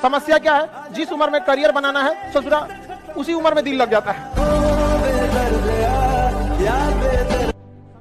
समस्या क्या है, जिस उम्र में करियर बनाना है ससुरा उसी उम्र में दिल लग जाता है।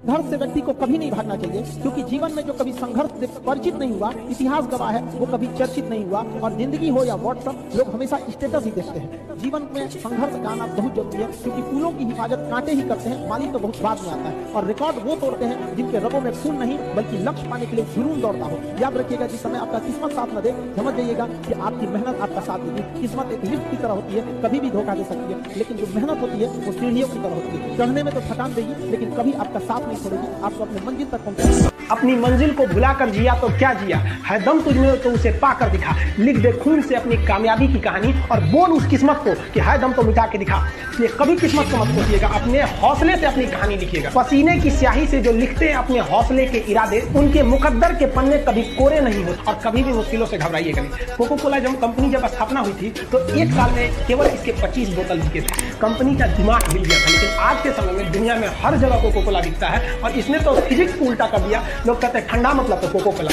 संघर्ष से व्यक्ति को कभी नहीं भागना चाहिए, क्योंकि जीवन में जो कभी संघर्ष से परिचित नहीं हुआ, इतिहास गवाह है, वो कभी चर्चित नहीं हुआ। और जिंदगी हो या व्हाट्सएप, लोग हमेशा स्टेटस ही देखते हैं। जीवन में संघर्ष गाना बहुत जरूरी है, क्योंकि फूलों की हिफाजत कांटे ही करते हैं, माली तो बहुत बाद में आता है। और रिकॉर्ड वो तोड़ते हैं जिनके रगों में खून नहीं बल्कि लक्ष्य पाने के लिए जुनून दौड़ता हो। याद रखिएगा, जिस समय आपका किस्मत साथ न दे, समझ जाइएगा कि आपकी मेहनत आपका साथ देगी। किस्मत एक लिफ्ट की तरह होती है, कभी भी धोखा दे सकती है, लेकिन जो मेहनत होती है वो सीढ़ियों की तरह होती है। चढ़ने में तो थकान देगी, लेकिन कभी आपका साथ नहीं छोड़ेगी, आपको अपनी मंजिल तक पहुंचाएगी। अपनी मंजिल को भुलाकर जिया तो क्या जिया, है दम तुझमें तो उसे पाकर दिखा। लिख दे खून से अपनी कामयाबी की कहानी और बोल उस किस्मत को कि है दम तो मिटा के दिखा। इसलिए कभी किस्मत को मत खोजिएगा, अपने हौसले से अपनी कहानी लिखिएगा। पसीने की स्याही से जो लिखते हैं अपने हौसले के इरादे, उनके मुकद्दर के पन्ने कभी कोरे नहीं होते। और कभी भी मुश्किलों से घबराइएगा नहीं। कोको कोला जब कंपनी जब स्थापना हुई थी तो एक साल में केवल इसके 25 बोतल बिके थे। कंपनी का दिमाग हिल गया था, लेकिन आज के समय में दुनिया में हर जगह कोको कोला बिकता है। और इसने तो फिजिक्स को उल्टा कर दिया। लोग कहते हैं ठंडा मतलब तो कोको कोला।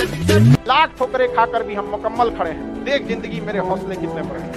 लाख ठोकरे खाकर भी हम मुकम्मल खड़े हैं, देख जिंदगी मेरे हौसले कितने बड़े हैं।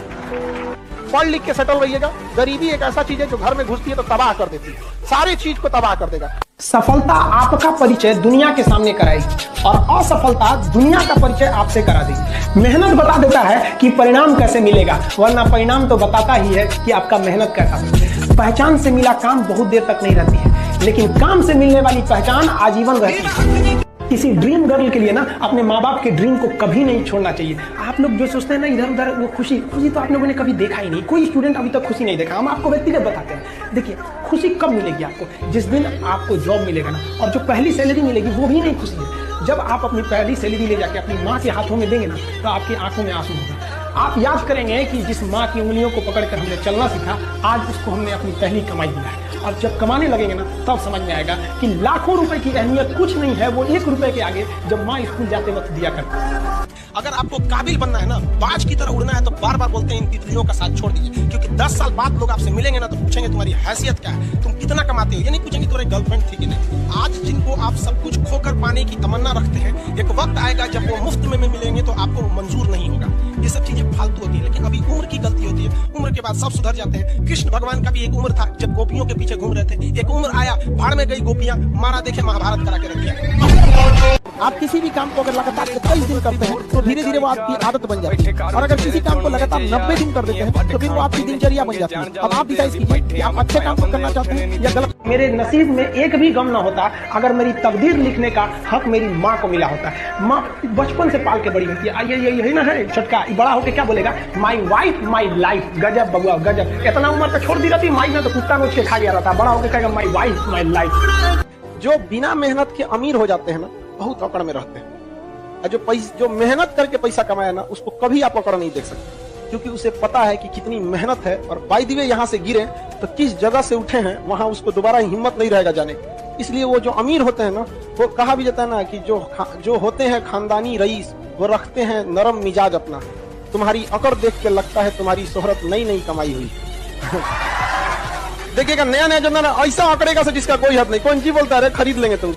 पढ़ लिख के सेटल रहिएगा। गरीबी एक ऐसा चीज है जो घर में घुसती है तो तबाह कर देती है, सारी चीज को तबाह कर देगा। सफलता आपका परिचय दुनिया के सामने कराएगी और असफलता दुनिया का परिचय आपसे करा देगी। मेहनत बता देता है कि परिणाम कैसे मिलेगा, वरना परिणाम तो बताता ही है कि आपका मेहनत कैसा है। पहचान से मिला काम बहुत देर तक नहीं रहती है, लेकिन काम से मिलने वाली पहचान आजीवन रहती है। किसी ड्रीम गर्ल के लिए ना अपने माँ बाप के ड्रीम को कभी नहीं छोड़ना चाहिए। आप लोग जो सोचते हैं ना इधर उधर, वो खुशी तो आप लोगों ने कभी देखा ही नहीं। कोई स्टूडेंट अभी तक खुशी नहीं देखा। हम आपको व्यक्तिगत बताते हैं। देखिए, खुशी कब मिलेगी आपको? जिस दिन आपको जॉब मिलेगा ना, और जो पहली सैलरी मिलेगी वो भी नहीं खुशी है। जब आप अपनी पहली सैलरी ले जाके अपनी माँ के हाथों में देंगे ना, तो आपकी आंखों में आंसू होगा। आप याद करेंगे कि जिस माँ की उंगलियों को पकड़कर हमने चलना सीखा, आज उसको हमने अपनी पहली कमाई दिया है। और जब कमाने लगेंगे ना, तब समझ में आएगा कि लाखों रुपए की अहमियत कुछ नहीं है, वो 1 रुपए के आगे जब माँ स्कूल जाते वक्त दिया करती। अगर आपको काबिल बनना है ना, बाज की तरह उड़ना है, तो बार बार बोलते हैं इन तितलियों का साथ छोड़ दीजिए। क्योंकि 10 साल बाद लोग आपसे मिलेंगे ना, तो पूछेंगे तुम्हारी हैसियत क्या है, तुम कितना कमाते हो। ये नहीं पूछेंगे तुम्हारी गर्लफ्रेंड थी कि नहीं। आज जिनको आप सब कुछ खोकर पाने की तमन्ना रखते हैं, एक वक्त आएगा जब वो मुफ्त में मिलेंगे तो आपको मंजूर नहीं होगा। ये सब चीजें फालतू होती है, लेकिन अभी उम्र की गलती होती है। उम्र के बाद सब सुधर जाते हैं। कृष्ण भगवान का भी एक उम्र था जब गोपियों के पीछे घूम रहे थे। एक उम्र आया, भाड़ में गई गोपियां, मारा देखे महाभारत करा के रख दिया। आप किसी भी काम को अगर लगातार 21 दिन करते हैं तो धीरे धीरे वो आपकी आदत बन जाती है। और अगर किसी काम को लगातार 90 दिन कर देते हैं तो फिर वो आपकी दिनचर्या बन जाती है। अब आप डिसाइड कीजिए कि आप अच्छे काम को करना चाहते हैं या गलत। मेरे नसीब में एक भी गम ना होता अगर मेरी तकदीर लिखने का हक मेरी माँ को मिला होता। माँ बचपन से पाल के बड़ी होती है। यही ना है छटका, बड़ा होकर क्या बोलेगा, माई वाइफ माई लाइफ। गजब बबुआ गजब। इतना उम्र पे छोड़ दी रहती माई ने तो कुत्ता नोच के खा गया रहता। बड़ा होकर कहेगा माई वाइफ माई लाइफ। जो बिना मेहनत के अमीर हो जाते हैं ना, बहुत अकड़ में रहते हैं। और जो मेहनत करके पैसा कमाया ना, उसको कभी आप अकड़ नहीं देख सकते, क्योंकि उसे पता है कि कितनी मेहनत है। और बाय द वे यहाँ से गिरे तो किस जगह से उठे हैं, वहां उसको दोबारा हिम्मत नहीं रहेगा जाने की। इसलिए वो जो अमीर होते हैं ना, वो कहा भी जाता है ना कि जो होते हैं खानदानी रईस, वो रखते हैं नरम मिजाज अपना। तुम्हारी अकड़ देख के लगता है तुम्हारी शोहरत नई नई कमाई हुई। देखिएगा नया नया जमाना ऐसा आंकड़ेगा से जिसका कोई हद नहीं। कौन जी बोलता है खरीद लेंगे तुम।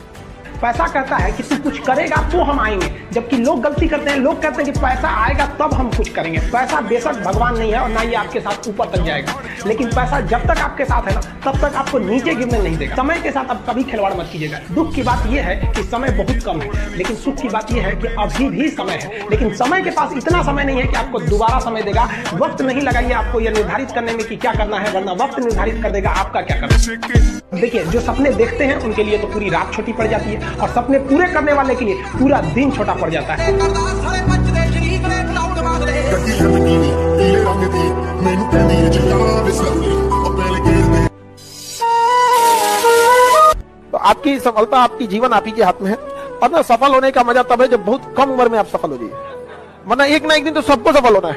पैसा कहता है कि तू कुछ करेगा तो हम आएंगे, जबकि लोग गलती करते हैं। लोग कहते हैं कि पैसा आएगा तब हम कुछ करेंगे। पैसा बेशक भगवान नहीं है और ना ही आपके साथ ऊपर तक जाएगा, लेकिन पैसा जब तक आपके साथ है ना, तब तक आपको नीचे गिरने नहीं देगा। समय के साथ आप कभी खिलवाड़ मत कीजिएगा। दुख की बात यह है कि समय बहुत कम है, लेकिन सुख की बात यह है कि अभी भी समय है। लेकिन समय के पास इतना समय नहीं है कि आपको दोबारा समय देगा। वक्त नहीं लगाइए आपको यह निर्धारित करने में कि क्या करना है, वरना वक्त निर्धारित कर देगा आपका क्या करना है। देखिए, जो सपने देखते हैं उनके लिए तो पूरी रात छोटी पड़ जाती है, और सपने पूरे करने वाले के लिए पूरा दिन छोटा पड़ जाता है। तो आपकी सफलता, आपकी जीवन आप ही के हाथ में है। और ना सफल होने का मजा तब है जब बहुत कम उम्र में आप सफल हो जाइए, वरना एक ना एक दिन तो सबको सफल होना है।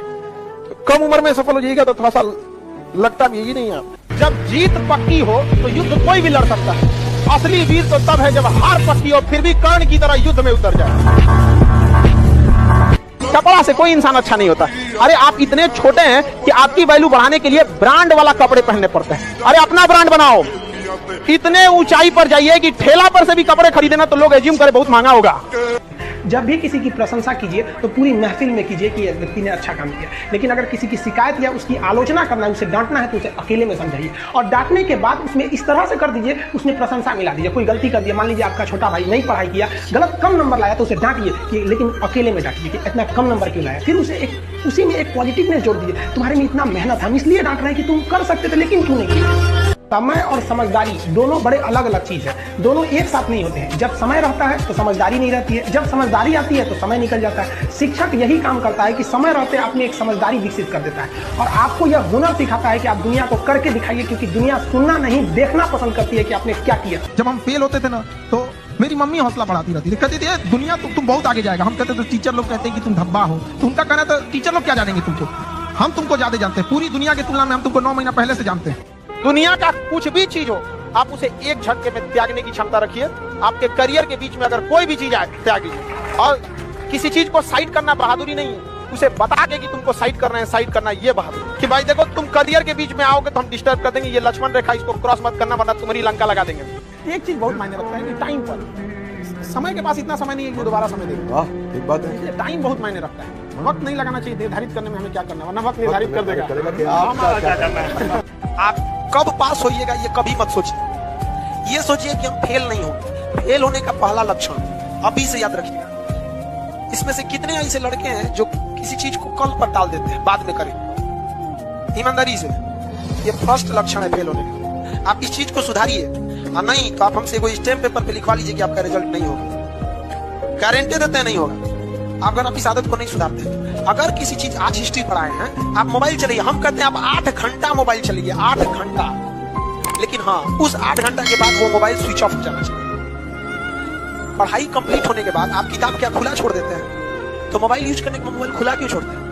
तो कम उम्र में सफल हो जाइएगा तो थोड़ा सा लगता भी यही नहीं है। जब जीत पक्की हो तो युद्ध कोई भी लड़ सकता है। असली वीर तो तब है जब हार पक्की हो फिर भी कर्ण की तरह युद्ध में उतर जाए। कपड़ा से कोई इंसान अच्छा नहीं होता। अरे आप इतने छोटे हैं कि आपकी वैल्यू बढ़ाने के लिए ब्रांड वाला कपड़े पहनने पड़ते हैं। अरे अपना ब्रांड बनाओ। इतने ऊंचाई पर जाइए कि ठेला पर से भी कपड़े खरीदे ना तो लोग एज्यूम करे बहुत महंगा होगा। जब भी किसी की प्रशंसा कीजिए तो पूरी महफिल में कीजिए कि यह व्यक्ति ने अच्छा काम किया। लेकिन अगर किसी की शिकायत या उसकी आलोचना करना है, उसे डांटना है, तो उसे अकेले में समझाइए और डांटने के बाद उसमें इस तरह से कर दीजिए, उसमें प्रशंसा मिला दीजिए। कोई गलती कर दिया, मान लीजिए आपका छोटा भाई नहीं पढ़ाई किया, गलत कम नंबर लाया, तो उसे डांटिए कि लेकिन अकेले में डांटिए कि इतना कम नंबर क्यों लाया। फिर उसी में एक पॉजिटिवनेस जोड़ दीजिए, तुम्हारे में इतना मेहनत, हम इसलिए डांट रहे हैं कि तुम कर सकते थे लेकिन क्यों नहीं किया। समय और समझदारी दोनों बड़े अलग अलग चीज है, दोनों एक साथ नहीं होते हैं। जब समय रहता है तो समझदारी नहीं रहती है, जब समझदारी आती है तो समय निकल जाता है। शिक्षक यही काम करता है कि समय रहते आप में एक समझदारी विकसित कर देता है और आपको यह हुनर सिखाता है कि आप दुनिया को करके दिखाइए, क्योंकि दुनिया सुनना नहीं देखना पसंद करती है कि आपने क्या किया। जब हम फेल होते थे ना तो मेरी मम्मी हौसला बढ़ाती रहती थी, कहती थी दुनिया तुम बहुत आगे जाएगा। हम कहते तो टीचर लोग कहते हैं कि तुम धब्बा हो, तो उनका कहना था टीचर लोग क्या जानेंगे तुमको, हम तुमको ज्यादा जानते हैं, पूरी दुनिया की तुलना में हम तुमको 9 महीना पहले से जानते हैं। दुनिया का कुछ भी चीज हो आप उसे एक झटके में त्यागने की क्षमता रखिए। आपके करियर के बीच में अगर कोई भी चीज आए त्यागिए। और किसी चीज को साइड करना बहादुरी नहीं है, उसे बता के कि तुमको साइड करना है, साइड करना है, ये बहादुरी। कि भाई देखो तुम करियर के बीच में आओगे तो हम डिस्टर्ब कर देंगे, ये लक्ष्मण रेखा इसको क्रॉस मत करना वरना तुम्हारी लंका लगा देंगे। एक चीज बहुत मायने रखता है कि टाइम पर, समय के पास इतना समय नहीं है कि दोबारा समय देगा। एक बात है, टाइम बहुत मायने रखता है। वक्त नहीं लगाना चाहिए निर्धारित करने में हमें क्या करना है, वरना वक्त निर्धारित कर देगा कि आप क्या करना है। आप कब पास होइएगा ये कभी मत सोचिए, ये सोचिए कि हम फेल नहीं होंगे। फेल होने का पहला लक्षण अभी से याद रखिएगा। इसमें से कितने ऐसे लड़के हैं जो किसी चीज को कल पर टाल देते हैं, बाद में करें, ईमानदारी से। ये फर्स्ट लक्षण है फेल होने का। आप इस चीज को सुधारिए और नहीं तो आप हमसे कोई स्टैम्प पेपर पे लिखवा लीजिए कि आपका रिजल्ट नहीं होगा, गारंटी देते नहीं होगा अगर आप इस आदत को नहीं सुधारते। अगर किसी चीज आज हिस्ट्री पढ़ाए हैं, आप मोबाइल चलाइए, हम कहते हैं आप 8 घंटा मोबाइल चलाइए, 8 घंटा, लेकिन हाँ उस 8 घंटा के बाद वो मोबाइल स्विच ऑफ हो जाना चाहिए। पढ़ाई कंप्लीट होने के बाद आप किताब क्या खुला छोड़ देते हैं, तो मोबाइल यूज करने के मोबाइल खुला क्यों छोड़ते हैं?